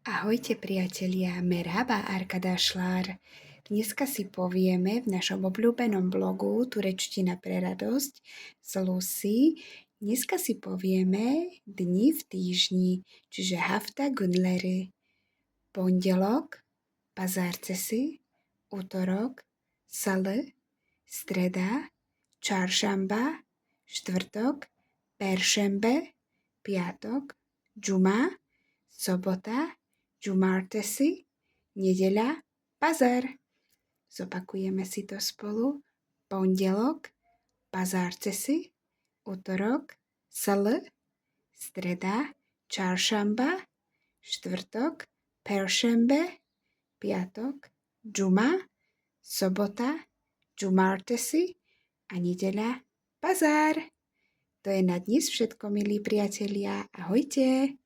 Ahojte priatelia, merhaba Arkadašlár. Dneska si povieme v našom obľúbenom blogu Turečtina pre radosť z Lucy. Dneska si povieme dni v týždni, čiže hafta günleri. Pondelok, pazartesi, utorok, salı, streda, čaršamba, štvrtok, peršembe, piatok, džuma, sobota, džumartesi, nedeľa, pazar. Zopakujeme si to spolu. Pondelok, pazartesi, utorok, salı, streda, čaršamba, štvrtok, peršembe, piatok, džuma, sobota, džumartesi a nedeľa, pazar. To je na dnes všetko, milí priatelia. Ahojte.